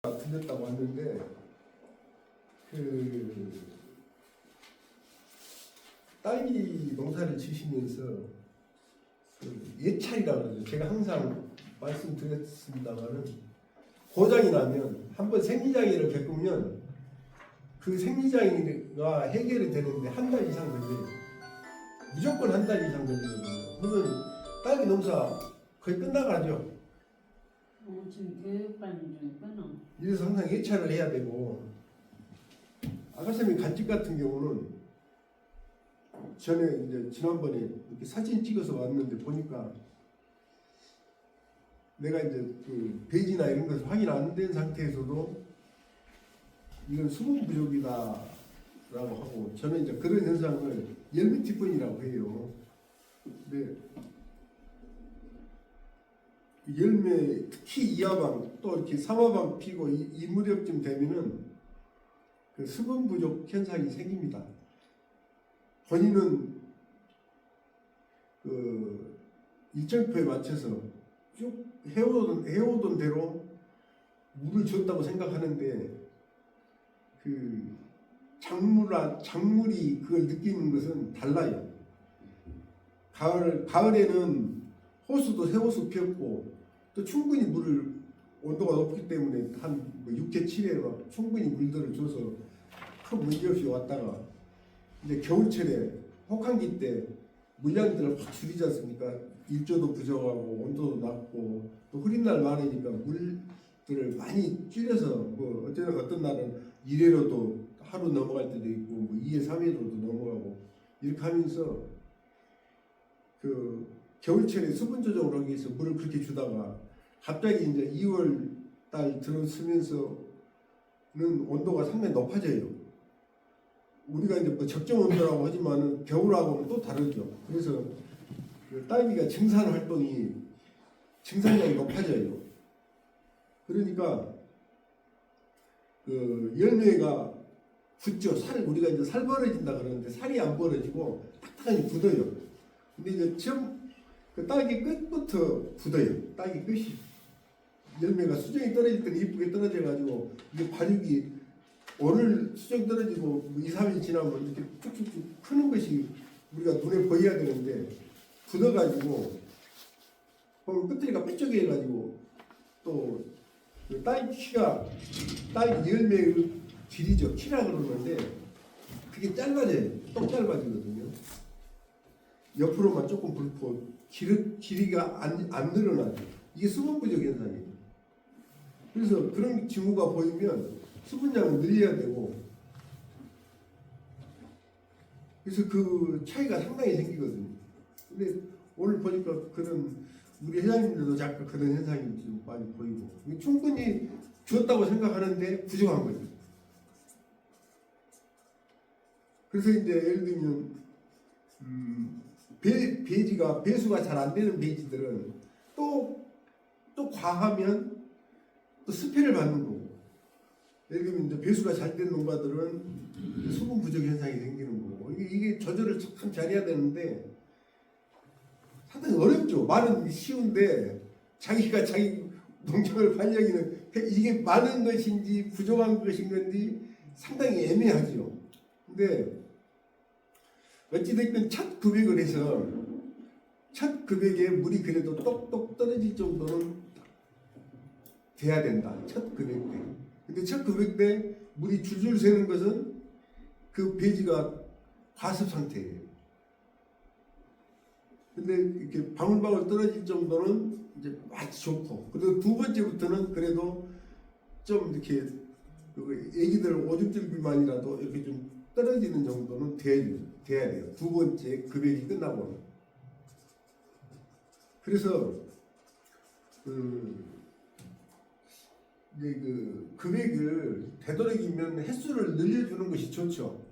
들렸다고 왔는데 딸기 농사를 지시면서 예찰이라고 그러죠. 제가 항상 말씀드렸습니다만은 고장이 나면 한번 생리장애를 겪으면 그 생리장애가 해결이 되는데 한 달 이상 걸려요. 무조건 한 달 이상 걸리거든요. 그러면 딸기 농사 거의 끝나가죠. 지금 교육반 좀 끊어. 이래서 항상 예찰을 해야 되고, 아가쌤이 간집 같은 경우는 전에 이제 지난번에 이렇게 사진 찍어서 왔는데 보니까 내가 이제 그 배지나 이런 것을 확인 안 된 상태에서도 이건 수분 부족이다라고 하고, 저는 이제 그런 현상을 열매티분이라고 해요. 근데 열매, 특히 이하방 또 이렇게 삼하방 피고 이 무렵쯤 되면은 그 수분 부족 현상이 생깁니다. 본인은 그 일정표에 맞춰서 쭉 해오던 대로 물을 줬다고 생각하는데 그 작물이 그걸 느끼는 것은 달라요. 가을에는 호수도 새호수 피었고 또 충분히 물을 온도가 높기 때문에 한 6회, 7회 막 충분히 물들을 줘서 큰 문제 없이 왔다가 이제 겨울철에 혹한기 때 물량들을 확 줄이지 않습니까? 일조도 부족하고 온도도 낮고 또 흐린 날 많으니까 물들을 많이 줄여서 뭐 어떤 날은 1회로도 하루 넘어갈 때도 있고 뭐 2회, 3회로도 넘어가고 이렇게 하면서 그 겨울철에 수분 조정을 하기 위해서 물을 그렇게 주다가 갑자기 이제 2월 달 들어서면서는 온도가 상당히 높아져요. 우리가 이제 뭐 적정 온도라고 하지만은 겨울하고는 또 다르죠. 그래서 그 딸기가 증산 활동이 증산량이 높아져요. 그러니까 그 열매가 굳죠. 우리가 이제 살 벌어진다 그러는데 살이 안 벌어지고 딱딱하니 굳어요. 근데 이제 그 딸기 끝부터 굳어요. 딸기 끝이. 열매가 수정이 떨어질 때는 이쁘게 떨어져가지고 이게 발육이 오늘 수정 떨어지고 2, 3일 지나면 이렇게 쭉쭉쭉 크는 것이 우리가 눈에 보여야 되는데 굳어가지고 보면 끝들이가 뾰족해가지고 또 그 딸기 열매의 길이죠. 키라 그러는데 그게 짧아져요. 똑 짧아지거든요. 옆으로만 조금 붉고 길이가 안 늘어나죠. 이게 수분 부족 현상이에요. 그래서 그런 징후가 보이면 수분량을 늘려야 되고, 그래서 그 차이가 상당히 생기거든요. 근데 오늘 보니까 그런 우리 회장님들도 약간 그런 현상이 좀 많이 보이고, 충분히 주었다고 생각하는데 부족한 거죠. 그래서 이제 예를 들면 배수가 잘 안 되는 배지들은 또 과하면 또 스패를 받는 거고, 예를 들면 이제 배수가 잘 된 농가들은 수분 부족 현상이 생기는 거고, 이게 조절을 참 잘해야 되는데 상당히 어렵죠. 말은 쉬운데 자기가 자기 농장을 관리하기는 이게 많은 것인지 부족한 것인 건지 상당히 애매하죠. 근데 어찌됐든 첫 급액을 해서 첫 급액에 물이 그래도 똑똑 떨어질 정도는 돼야 된다. 첫 급액 때. 근데 첫 급액 때 물이 줄줄 새는 것은 그 배지가 과습 상태예요. 근데 이렇게 방울방울 떨어질 정도는 이제 아주 좋고, 그리고 두 번째부터는 그래도 좀 이렇게 애기들 오줌질 비만이라도 이렇게 좀 떨어지는 정도는 돼야 돼요. 두 번째 급액이 끝나고는. 그래서 이제 그 급액을 되도록이면 횟수를 늘려주는 것이 좋죠.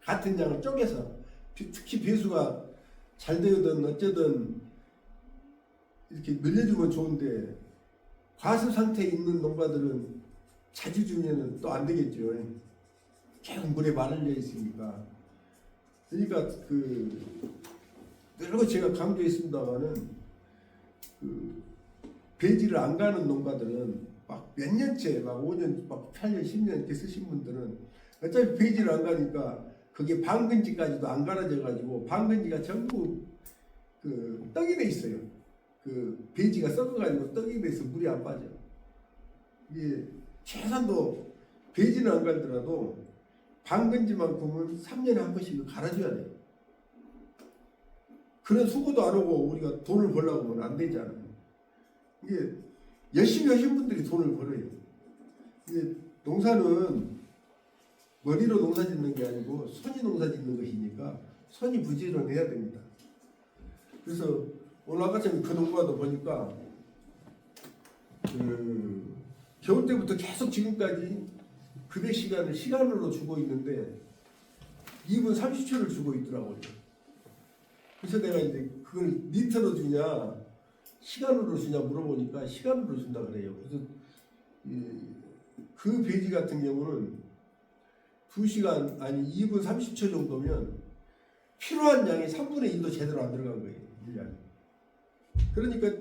같은 양을 쪼개서, 특히 배수가 잘 되든 어쩌든 이렇게 늘려주면 좋은데 과습 상태에 있는 농가들은 자주 주면은 또 안 되겠죠. 계속 물에 말려 있으니까. 그러니까 여러 제가 강조했습니다만은 배지를 안 가는 농가들은 막 몇 년째 막 5년 막 8년 10년 이렇게 쓰신 분들은 어차피 배지를 안 가니까 그게 반근지까지도 안 갈아져 가지고 반근지가 전부 그 떡이 돼 있어요. 그 배지가 썩어가지고 떡이 돼서 물이 안 빠져. 이게 최소한도 배지는 안 갈더라도 반근지만큼은 3년에 한 번씩 갈아줘야 돼요. 그런 수고도 안 하고 우리가 돈을 벌려고 하면 안 되잖아요. 이게 열심히 하신 분들이 돈을 벌어요. 이게 농사는 머리로 농사 짓는 게 아니고 손이 농사 짓는 것이니까 손이 부지런해야 됩니다. 그래서 오늘 아까 전에 그 농가도 보니까 겨울 때부터 계속 지금까지 급여 시간을 시간으로 주고 있는데 2분 30초를 주고 있더라고요. 그래서 내가 이제 그걸 리터로 주냐 시간으로 주냐 물어보니까 시간으로 준다 그래요. 그래서 그 배지 같은 경우는 2시간 아니 2분 30초 정도면 필요한 양의 3분의 1도 제대로 안 들어간 거예요. 1년. 그러니까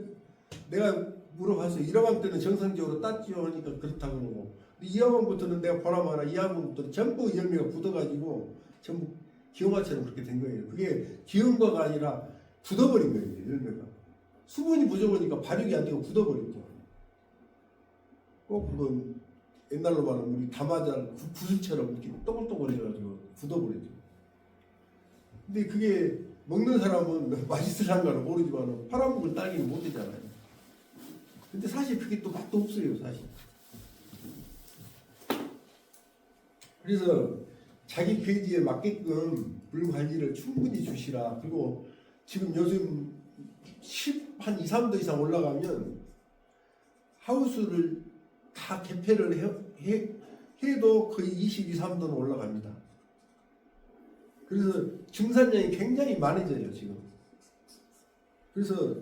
내가 물어봤어요. 1화방 때는 정상적으로 땄지요 하니까 그렇다고 그러고 2화방부터는 내가 보라마나 2화방부터 전부 열매가 굳어가지고 전부 기형아처럼 그렇게 된 거예요. 그게 기형과가 아니라 굳어버린 거예요. 열매가. 수분이 부족하니까 발육이 안 되고 굳어버렸죠. 꼭 그건 옛날로 말하면 우리 다마잘 구슬처럼 이렇게 또글또글해가지고 굳어버리죠. 근데 그게 먹는 사람은 맛있으란 거는 모르지만 팔아먹을 딸기는 못 되잖아요. 근데 사실 그게 또 맛도 없어요, 사실. 그래서 자기 페이지에 맞게끔 물 관리를 충분히 주시라. 그리고 지금 요즘 한 2, 3도 이상 올라가면 하우스를 다 개폐를 해도 거의 22, 3도는 올라갑니다. 그래서 증산량이 굉장히 많아져요, 지금. 그래서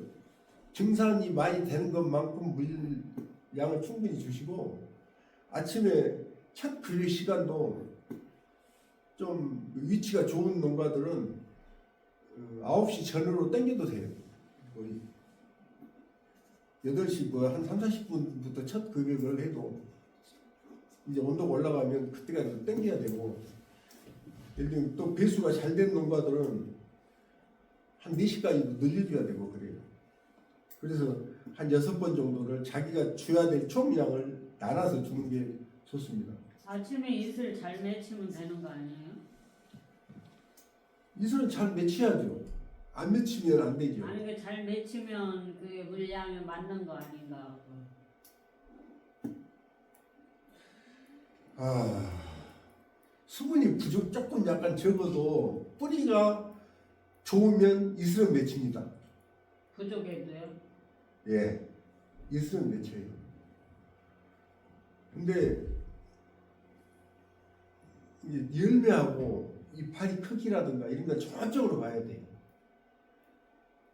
증산이 많이 되는 것만큼 물량을 충분히 주시고 아침에 첫 급여 시간도 좀 위치가 좋은 농가들은 9시 전후로 땡겨도 돼요. 거의 8시 뭐 한 3, 40분부터 첫 급여를 해도 이제 온도가 올라가면 그때까지 땡겨야 되고 예를 들면 또 배수가 잘 된 농가들은 한 4시까지도 늘려줘야 되고 그래요. 그래서 한 6번 정도를 자기가 줘야 될 총량을 나눠서 주는 게 좋습니다. 아침에 이슬 잘 맺히면 되는 거 아니에요? 이슬은 잘 맺혀야죠. 안 맺히면 안 되죠. 아니 그 잘 맺히면 그게 물량에 맞는 거 아닌가? 수분이 조금 약간 적어도 뿌리가 좋으면 이슬은 맺힙니다. 부족해도요? 예, 이슬은 맺혀요. 근데 이제 열매하고 이파리 크기라든가 이런 건 전적으로 봐야 돼요.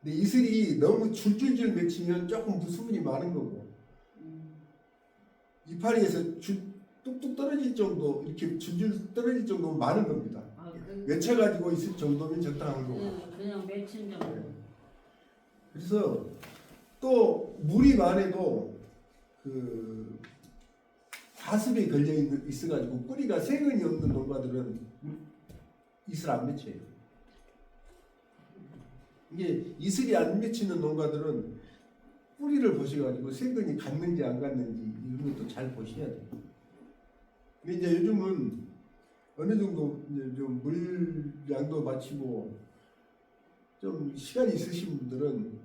근데 이슬이 너무 줄줄줄 맺히면 조금 수분이 많은 거고 이파리에서 뚝뚝 떨어질 정도 이렇게 줄줄 떨어질 정도면 많은 겁니다. 맺혀가지고 있을 정도면 적당한 거고. 그냥 맺힌 정도. 네. 그래서 또 물이 많아도 그 과습에 걸려 있어가지고 뿌리가 세근이 없는 농가들은 이슬 안 맺혀요. 이게 이슬이 안 맺히는 농가들은 뿌리를 보셔가지고 세근이 갔는지 안 갔는지 이런 것도 잘 보셔야 돼요. 근데 이제 요즘은 어느 정도 이제 좀 물량도 마치고 좀 시간이 있으신 분들은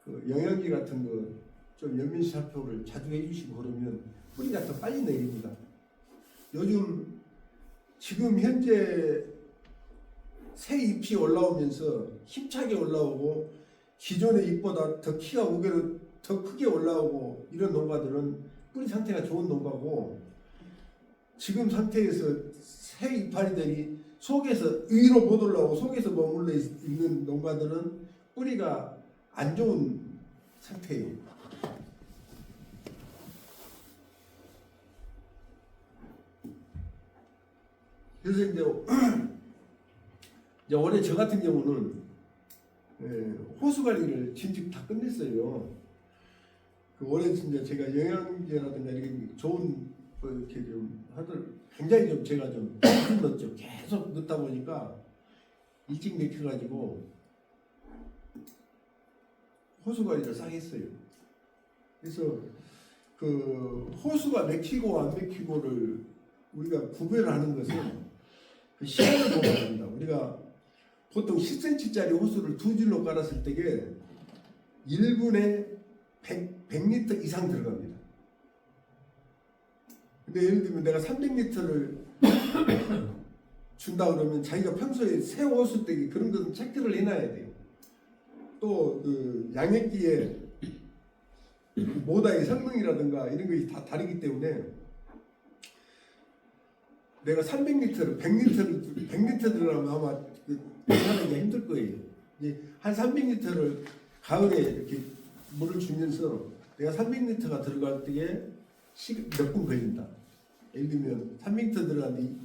그 영양제 같은 거 좀 연민살포를 자주 해주시고 그러면 뿌리가 더 빨리 내립니다. 요즘 지금 현재 새 잎이 올라오면서 힘차게 올라오고 기존의 잎보다 더 키가 우겨로 더 크게 올라오고 이런 농가들은 뿌리 상태가 좋은 농가고 지금 상태에서 새 이파리들이 속에서 위로 못 올라오고 속에서 머물러 있는 농가들은 뿌리가 안 좋은 상태예요. 그래서 이제 올해 저 같은 경우는 호수 관리를 진즉 다 끝냈어요. 그 올해 진짜 제가 영양제라든가 이렇게 좋은 뭐 이렇게 좀 하들 굉장히 좀 제가 좀 넣었죠. 계속 넣다 보니까 일찍 맥혀가지고 호수관리를 싸겠어요. 그래서 그 호수가 맥히고 안 맥히고를 우리가 구별을 하는 것은 그 시간을 보고 합니다. 우리가 보통 10cm짜리 호수를 두 줄로 깔았을 때에 1분에 100리터 이상 들어갑니다. 근데 예를 들면 내가 300리터를 준다 그러면 자기가 평소에 새 호수 때 그런 것은 체크를 해놔야 돼요. 또 그 양액기에 모다의 성능이라든가 이런 것이 다 다르기 때문에 내가 300리터를 100리터 들어가면 아마 계산하기가 힘들 거예요. 이제 한 300리터를 가을에 이렇게 물을 주면서 내가 300리터가 들어갈 때에 몇 분 걸린다. 예를 들면 300리터 들어가는데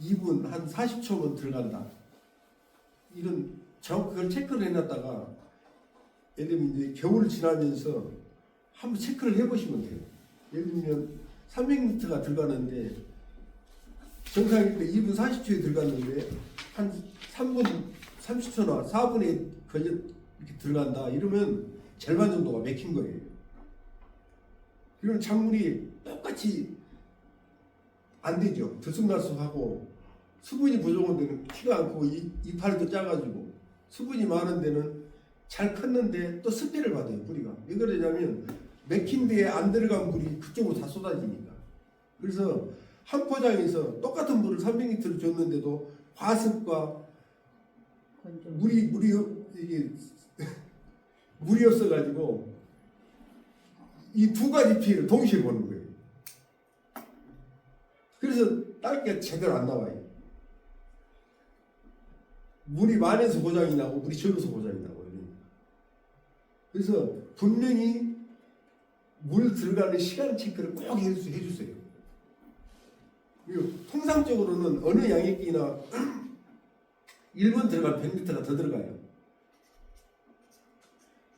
2분 한 40초면 들어간다. 이런 그걸 체크를 해놨다가 예를 들면 이제 겨울을 지나면서 한번 체크를 해보시면 돼요. 예를 들면 300리터가 들어가는데 정상일 때 2분 40초에 들어갔는데 한 3분 30초나 4분에 걸려 이렇게 들어간다. 이러면 절반 정도가 맥힌 거예요. 그러면 작물이 똑같이 안 되죠. 들쑥날쑥하고 수분이 부족한 데는 키가 않고 이파리도 작아지고 수분이 많은 데는 잘 컸는데 또 습기를 받아요. 뿌리가. 왜 그러냐면 맥힌 데에 안 들어간 물이 그쪽으로 다 쏟아지니까. 그래서 한 포장에서 똑같은 물을 300리터를 줬는데도 과습과 물이 이게 물이 없어가지고 이 두 가지 피해를 동시에 보는 거예요. 그래서 딸기가 제대로 안 나와요. 물이 많아서 고장이 나고 물이 적어서 고장이 나고 이러니까. 그래서 분명히 물 들어가는 시간 체크를 꼭 해주세요. 그리고 통상적으로는 어느 양액기나 1분 들어갈 100리터가 더 들어가요.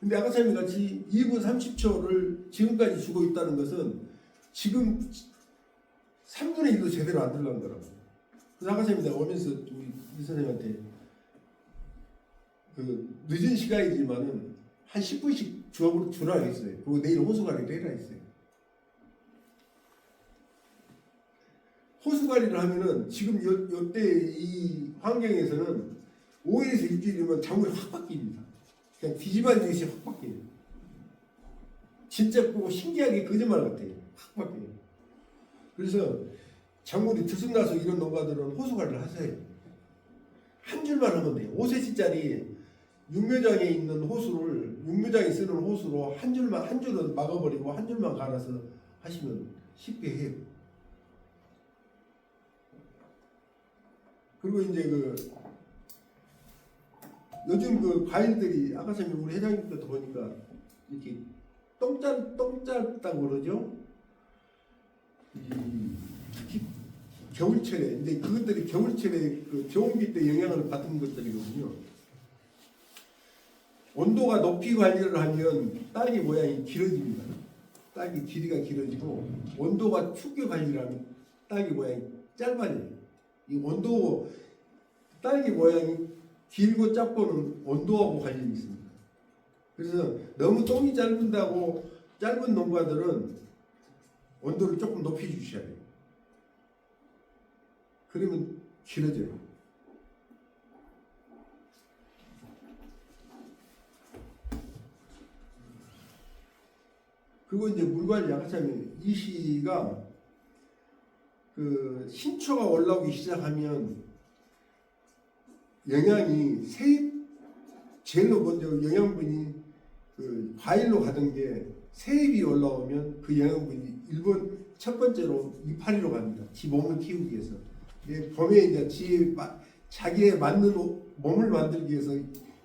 근데 아까처럼 같이 2분 30초를 지금까지 주고 있다는 것은 지금 3분의 1도 제대로 안 들어간 거라고. 그래서 아까처럼 내가 오면서 우리 이 선생님한테 그 늦은 시간이지만은 한 10분씩 주라 했어요. 그리고 내일 호수관리도 해라 했어요. 호수관리를 하면은 지금 요때 이 환경에서는 5일에서 일주일이면 작물이 확 바뀝니다. 그냥 뒤집어지듯이 확 바뀌어요. 진짜 보고 신기하게 거짓말 같아요. 확 바뀌어요. 그래서 작물이 들쑥날쑥 이런 농가들은 호수관리를 하세요. 한 줄만 하면 돼요. 5cm짜리 육묘장에 있는 호수를 육묘장에 쓰는 호수로 한 줄은 막아버리고 한 줄만 갈아서 하시면 쉽게 해요. 그리고 이제 그 요즘 그 과일들이 아까 전에 우리 회장님께도 보니까 이렇게 똥 짧다고 그러죠. 특히 겨울철에 이제 그것들이 겨울철에 그 저온기 때 영향을 받은 것들이거든요. 온도가 높이 관리를 하면 딸기 모양이 길어집니다. 딸기 길이가 길어지고 온도가 춥게 관리를 하면 딸기 모양이 짧아져요. 이 온도 딸기 모양이 길고 짧고는 온도하고 관련이 있습니다. 그래서 너무 똥이 짧은다고 짧은 농가들은 온도를 조금 높이 주셔야 돼요. 그러면 길어져요. 그리고 이제 물관리 아까처럼 이 시가 그 신초가 올라오기 시작하면 영양이 제일 먼저 영양분이 그 과일로 가던 게 세입이 올라오면 그 영양분이 첫 번째로 이파리로 갑니다. 지 몸을 키우기 위해서. 봄에 이제 자기에 맞는 몸을 만들기 위해서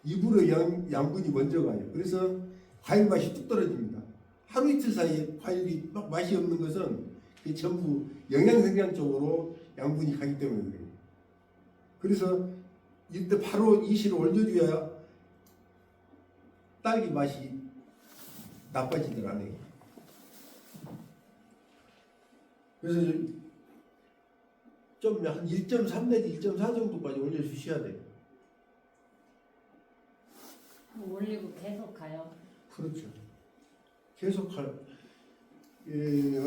입으로 양분이 먼저 가요. 그래서 과일 맛이 뚝 떨어집니다. 하루 이틀 사이에 과일이 막 맛이 없는 것은 전부 영양생장 쪽으로 양분이 가기 때문에 그래요. 그래서 이때 바로 이 시를 올려줘야 딸기 맛이 나빠지질 않아요. 그래서 좀 한 1.3 내지 1.4 정도까지 올려주셔야 돼요. 올리고 계속 가요. 그렇죠. 계속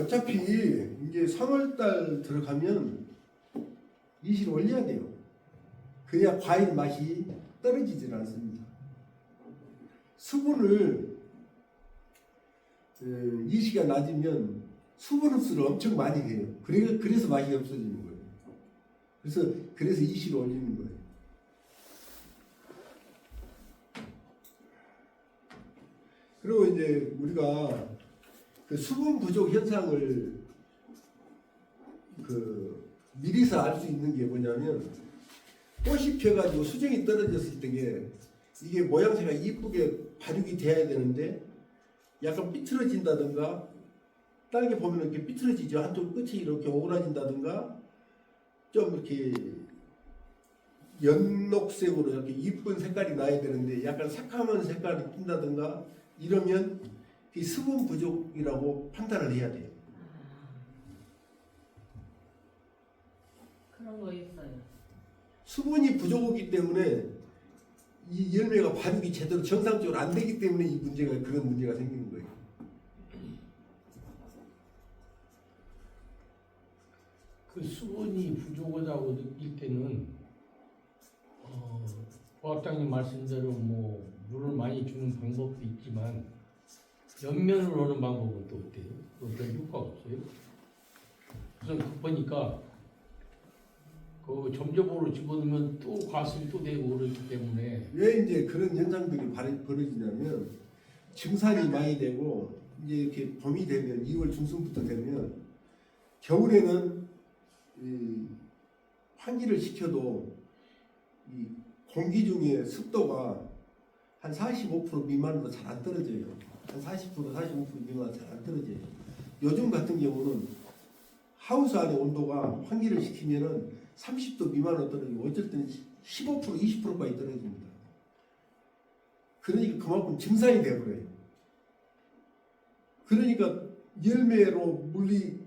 어차피 이제 3월달 들어가면 이실 올려야 돼요. 그래야 과일 맛이 떨어지질 않습니다. 수분을 이시가 낮으면 수분 흡수를 엄청 많이 해요. 그래서 맛이 없어지는 거예요. 그래서 이시를 올리는 거예요. 그리고 이제 우리가 그 수분 부족 현상을 미리서 알 수 있는 게 뭐냐면 꽃이 펴가지고 수정이 떨어졌을 때 이게 모양새가 이쁘게 발육이 돼야 되는데 약간 삐뚤어진다든가 딸기 보면 이렇게 삐뚤어지죠. 한쪽 끝이 이렇게 오그라진다든가 좀 이렇게 연녹색으로 이렇게 이쁜 색깔이 나야 되는데 약간 새까만 색깔이 낀다든가 이러면 이 수분 부족이라고 판단을 해야 돼요. 그런 거 있어요. 수분이 부족하기 때문에 이 열매가 발육이 제대로 정상적으로 안 되기 때문에 그런 문제가 생기는 거예요. 그 수분이 부족하다고 느낄 때는 과학장님 말씀대로 뭐 물을 많이 주는 방법도 있지만 옆면으로 오는 방법은 또 어때요? 그건 별 효과가 없어요? 우선 급하니까 그 점적으로 집어넣으면 또 과습이 또 되고 그러기 때문에 왜 이제 그런 현상들이 벌어지냐면 증산이 많이 되고 이제 이렇게 봄이 되면 2월 중순부터 되면 겨울에는 이 환기를 시켜도 이 공기 중에 습도가 한 45% 미만으로 잘 안 떨어져요. 한 40%, 45% 미만 잘 안 떨어져요. 요즘 같은 경우는 하우스 안에 온도가 환기를 시키면은 30도 미만으로 떨어지고 어쩔 때는 15%, 20%까지 떨어집니다. 그러니까 그만큼 증산이 되어버려요. 그러니까 열매로 물이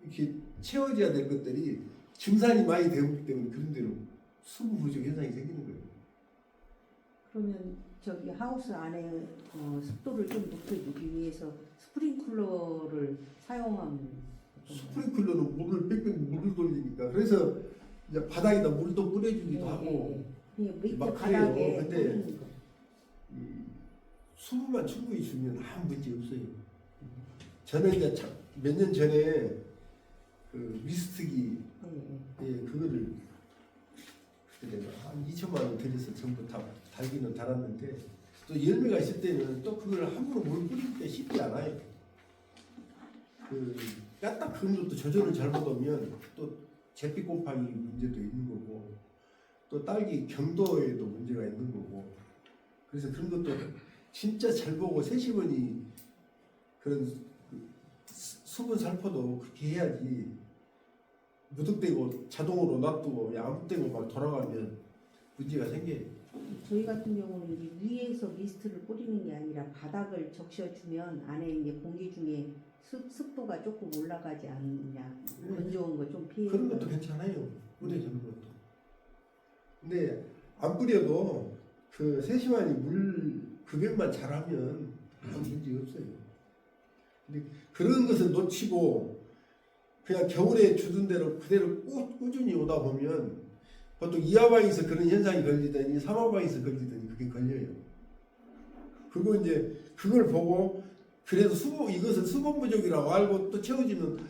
이렇게 채워져야 될 것들이 증산이 많이 되었기 때문에 그런 대로 수분 부족 현상이 생기는 거예요. 그러면 저기 하우스 안에 습도를 좀 높여주기 위해서 스프링클러를 사용하면 스프링클러는 물을 돌리니까 그래서 이제 바닥에다 물도 뿌려주기도 하고 밑에 막 바닥에 그래요. 근데 뿌리는 거. 수분만 충분히 주면 아무 문제 없어요. 저는 이제 몇 년 전에 그 미스트기 그거를 그때 내가 한 2천만 원 들여서 전부 다 달기는 달았는데 또 열매가 있을 때는 또 그걸 함부로 물 뿌릴 때 쉽지 않아요. 까딱 그런 것도 조절을 잘못하면 또 잿빛 곰팡이 문제도 있는 거고 또 딸기 경도에도 문제가 있는 거고 그래서 그런 것도 진짜 잘 보고 세시번이 그런 수분 살포도 그렇게 해야지 무턱대고 자동으로 놔두고 아무 때고 막 돌아가면 문제가 생겨요. 저희 같은 경우는 이제 위에서 미스트를 뿌리는 게 아니라 바닥을 적셔주면 안에 이제 공기 중에 습도가 조금 올라가지 않느냐. 안 좋은 거 좀 피해. 그런 것도 괜찮아요. 뿌려주는 것도. 근데 안 뿌려도 그 세시만이 물 급여만 잘하면 아무 문제 없어요. 근데 그런 것을 놓치고 그냥 겨울에 주던 대로 그대로 꾸준히 오다 보면 보통 2화방에서 그런 현상이 걸리더니 3화방에서 걸리더니 그게 걸려요. 그거 이제 그걸 보고 그래도 이것은 수분 부족이라고 알고 또 채워지면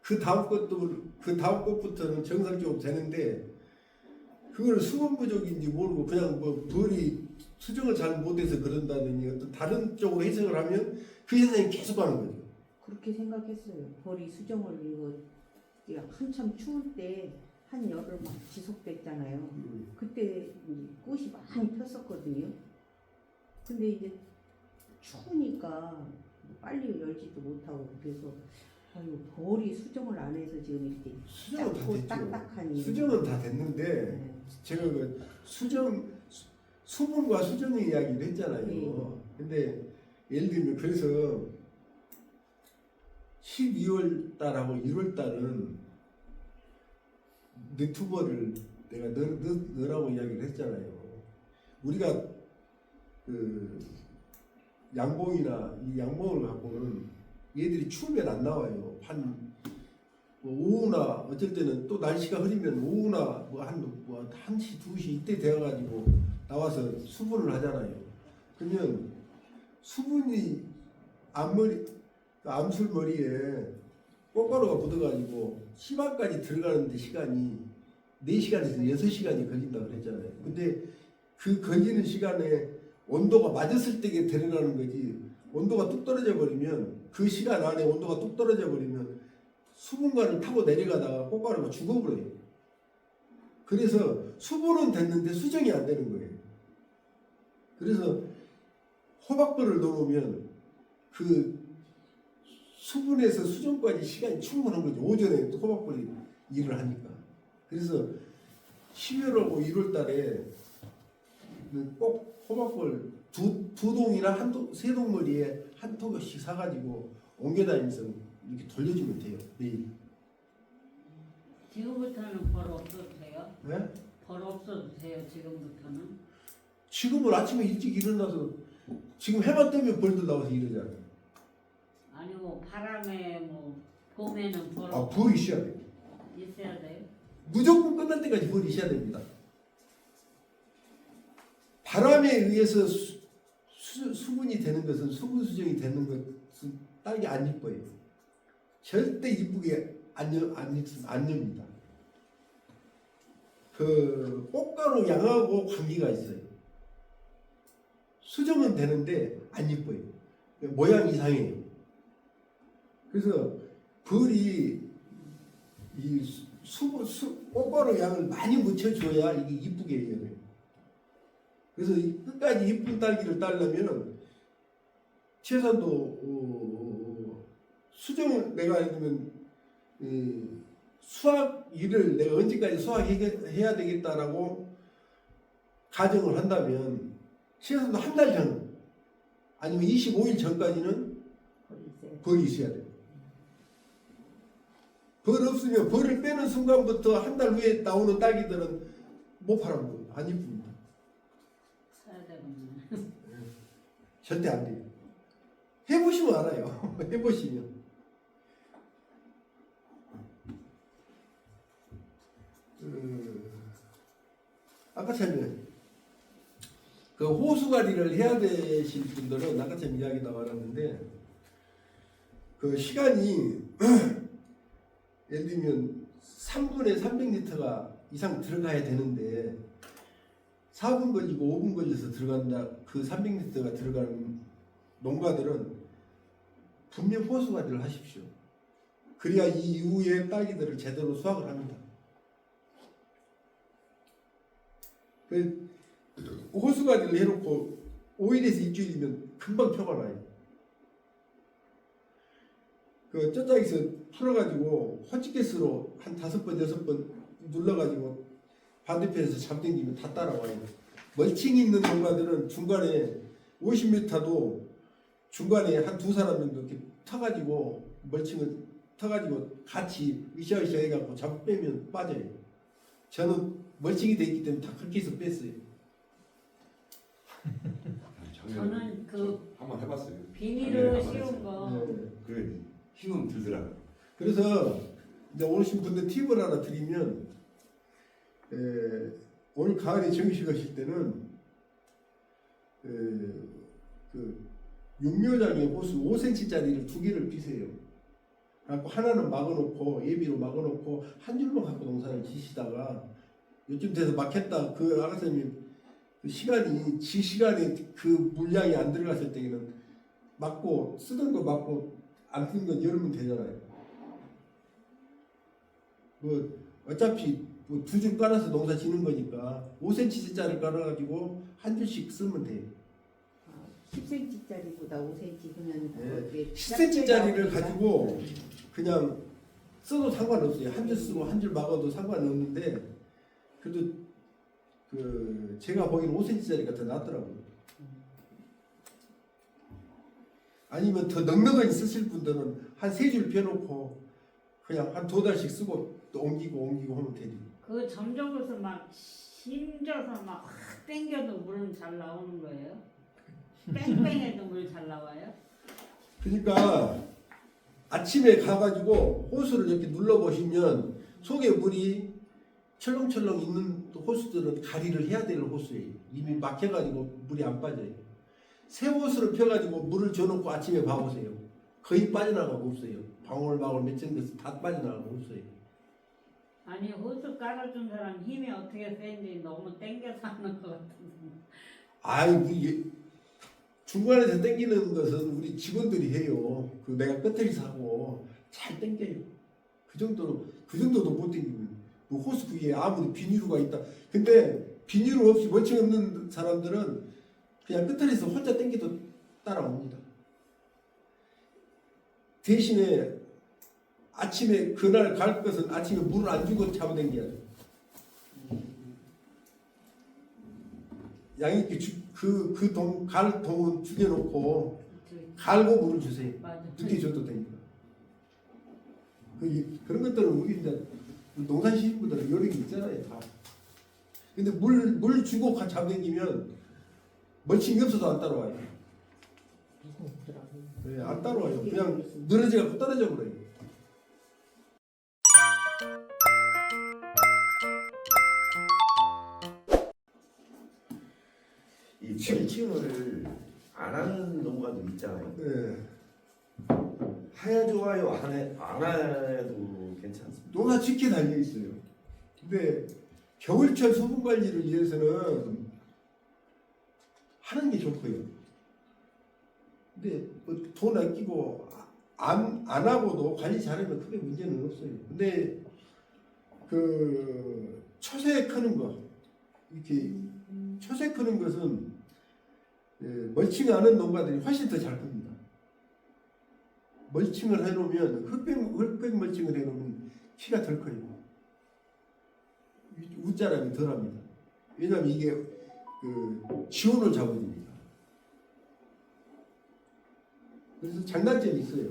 그 다음 것부터는 정상적으로 되는데 그걸 수분 부족인지 모르고 그냥 뭐 벌이 수정을 잘 못해서 그런다든지 어떤 다른 쪽으로 해석을 하면 그 현상이 계속 가는 거죠. 그렇게 생각했어요. 벌이 수정을 이거 한참 추울 때 한여름 막 지속됐잖아요. 그때 이제 꽃이 많이 폈었거든요. 근데 이제 추우니까 빨리 열지도 못하고 그래서 아유 벌이 수정을 안 해서 지금 이렇게 수정은 다 작고 됐죠. 딱딱하니. 수정은 다 됐는데 네. 제가 그 수분과 수정의 이야기를 했잖아요. 네. 근데 예를 들면 그래서 12월 달하고 1월 달은 너튜버를 내가 넣으라고 이야기를 했잖아요. 우리가 그 양봉이나 이 양봉을 갖고는 얘들이 추우면 안 나와요. 뭐 오후나 어쩔 때는 또 날씨가 흐리면 오후나 뭐 1시, 2시 이때 되어가지고 나와서 수분을 하잖아요. 그러면 수분이 암술 머리에 꽃가루가 묻어가지고 심화까지 들어가는데 시간이 4시간에서 6시간이 걸린다고 그랬잖아요. 근데 그 걸리는 시간에 온도가 맞았을 때에 들어가는 거지, 온도가 뚝 떨어져 버리면 그 시간 안에 온도가 뚝 떨어져 버리면 수분관을 타고 내려가다가 꽃가루가 죽어버려요. 그래서 수분은 됐는데 수정이 안 되는 거예요. 그래서 호박벌을 넣으면 그 수분에서 수정까지 시간이 충분한 거죠. 오전에 호박벌이 일을 하니까. 그래서 12월하고 1월 달에 꼭 호박벌 두 동이나 세 동머리에 한 통씩 사가지고 옮겨 다니면서 이렇게 돌려주면 돼요. 매일. 지금부터는 벌 없어도 돼요? 네? 벌 없어도 돼요, 지금부터는? 지금은 아침에 일찍 일어나서 지금 해만 뜨면 벌들 나와서 이러잖아요. 아니 뭐 바람에 뭐 봄에는 벌 벌이 있어야 돼요. 있어야 돼요? 무조건 끝날 때까지 벌이 있어야 됩니다. 바람에 의해서 수분이 되는 것은 수분 수정이 되는 것은 딸기 안 이뻐요. 절대 이쁘게 안 엽니다. 그 꽃가루 양하고 관계가 있어요. 수정은 되는데 안 이뻐요. 모양 이상해요. 그래서 벌이 이 꽃가루 양을 많이 묻혀줘야 이게 이쁘게 해요. 그래서 끝까지 이쁜 딸기를 따려면 최소한도 수정을 내가 예를 들면 수학 일을 내가 언제까지 수학해야 되겠다라고 가정을 한다면 최소한도 한 달 전 아니면 25일 전까지는 벌이 있어야 돼요. 벌 없으면 벌을 빼는 순간부터 한 달 후에 나오는 딸기들은 못 팔아먹어요. 안 이쁩니다. 사야 되겠네. 절대 안 돼요. 해보시면 알아요. 해보시면. 아까처럼 그 호수가리를 해야 되실 분들은 아까처럼 이야기 나왔는데 그 시간이 예를 들면 3분에 300리터가 이상 들어가야 되는데 4분 걸리고 5분 걸려서 들어간다. 그 300리터가 들어가는 농가들은 분명 호수가리를 하십시오. 그래야 이 이후에 딸기들을 제대로 수확을 합니다. 그 호수가리를 해놓고 5일에서 일주일이면 금방 표가 나요. 그 쩌짝에서 풀어가지고 호치케스로 한 5번 6번 눌러가지고 반대편에서 잡당기면 다 따라와요. 멀칭이 있는 농가들은 중간에 50m도 중간에 한 두 사람 정도 이렇게 타가지고 멀칭을 타가지고 같이 으쌰으쌰 해갖고 잡 빼면 빠져요. 저는 멀칭이 돼 있기 때문에 다 그렇게 해서 뺐어요. 저는 그 한번 해봤어요. 비닐을 씌운 거 네. 그래 힘은 들더라고. 그래서 이제 오신 분들 팁을 하나 드리면 오늘 가을에 정식 하실 때는 그 육묘장에 호수 5cm짜리를 2개를 피세요. 갖고 하나는 막아놓고 예비로 막아놓고 한 줄만 갖고 농사를 지시다가 요즘 돼서 막혔다. 그 아가선생님 그 시간이 지 시간에 그 물량이 안 들어갔을 때에는 막고 쓰던 거 막고 안 쓰는 건 열으면 되잖아요. 뭐 어차피 뭐 2줄 깔아서 농사 지는 거니까 5cm짜리 깔아가지고 한 줄씩 쓰면 돼요. 10cm짜리보다 5cm 그냥 네. 10cm짜리를 가지고 그냥 써도 상관없어요. 한 줄 쓰고 한 줄 막아도 상관없는데 그래도 그 제가 보기에는 5cm짜리가 더 낫더라고요. 아니면 더 넉넉하게 쓰실 분들은 한 3줄 펴놓고 그냥 한 2달씩 쓰고 또 옮기고 하면 되지. 그 점적에서 막 힘줘서 막 확 당겨도 물은 잘 나오는 거예요? 뺑뺑해도 물 잘 나와요? 그러니까 아침에 가가지고 호수를 이렇게 눌러보시면 속에 물이 철렁철렁 있는 호수들은 가리를 해야 될 호수예요. 이미 막혀가지고 물이 안 빠져요. 새 호수를 펴가지고 물을 줘놓고 아침에 봐보세요. 거의 빠져나가고 없어요. 방울방울 몇 정도에서 다 빠져나가고 없어요. 아니 호수 깔아준 사람 힘이 어떻게 센지 너무 당겨서 하는 것 같은데. 아이 우리 중간에서 당기는 것은 우리 직원들이 해요. 그 내가 배터리 사고 잘 당겨요. 그 정도도 못 당기면 뭐 호수 위에 아무리 비닐루가 있다. 근데 비닐루 없이 멀쩡 없는 사람들은 그냥 배터리에서 혼자 당겨도 따라옵니다. 대신에 아침에 그날 갈 것은 아침에 물을 안 주고 잡아당겨야죠. 양이 갈 동은 죽여놓고 갈고 물을 주세요. 맞아. 늦게 줘도 됩니다. 그런 것들은 우리 이제 농사 지신 분들은 요령이 있잖아요, 다. 근데 물 주고 잡아당기면 멀칭이 없어도 안 따라와요. 네, 안 따라와요. 그냥 늘어져갖고 떨어져 버려요. 이 멀칭을 안 하는 농가도 있잖아요. 네. 해야 좋아요, 안 해도 괜찮습니다. 농사 짓게 달려 있어요. 근데 겨울철 수분 관리를 위해서는 하는 게 좋고요. 근데 돈 아끼고 안 하고도 관리 잘하면 크게 문제는 없어요. 근데 그 초세 크는 거 이렇게 초세 크는 것은 멀칭하는 농가들이 훨씬 더 잘 큽니다. 멀칭을 해놓으면 흑백 멀칭을 해놓으면 키가 덜 커요. 웃자람이 덜합니다. 왜냐하면 이게 그 지온을 잡아줍니다. 그래서 장단점이 있어요.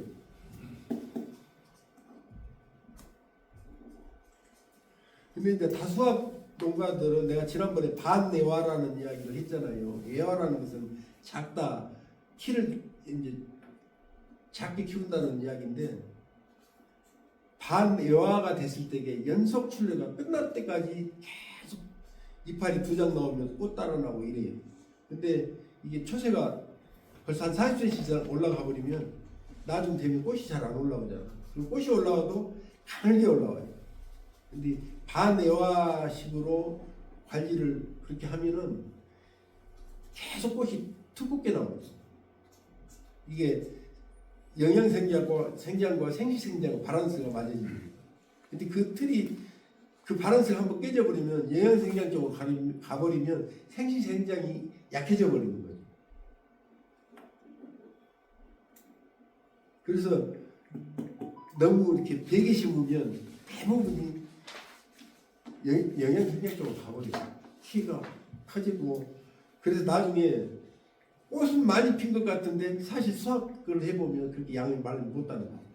근데 이제 다수학 농가들은 내가 지난번에 반애화라는 이야기를 했잖아요. 애화라는 것은 작다, 키를 이제 작게 키운다는 이야기인데 반애화가 됐을 때에 연속 출래가 끝날 때까지 계속 이파리 2장 나오면 꽃 따라 나고 이래요. 근데 이게 초세가 벌써 한 40cm 이상 올라가 버리면 나중 되면 꽃이 잘 안 올라오잖아. 그리고 꽃이 올라와도 가늘게 올라와요. 근데 반애화식으로 관리를 그렇게 하면은 계속 꽃이 두껍게 나와요. 이게 영양생장과 생식생장과 밸런스가 맞아집니다. 근데 그 틀이 그 밸런스가 한번 깨져버리면 영양생장 쪽으로 가버리면 생식생장이 약해져 버리는 거죠. 그래서 너무 이렇게 베개 심으면 대부분이 영양생장 쪽으로 가버려요. 키가 커지고 그래서 나중에 꽃은 많이 핀 것 같은데 사실 수확을 해보면 그렇게 양이 많이 못 따는 거예요.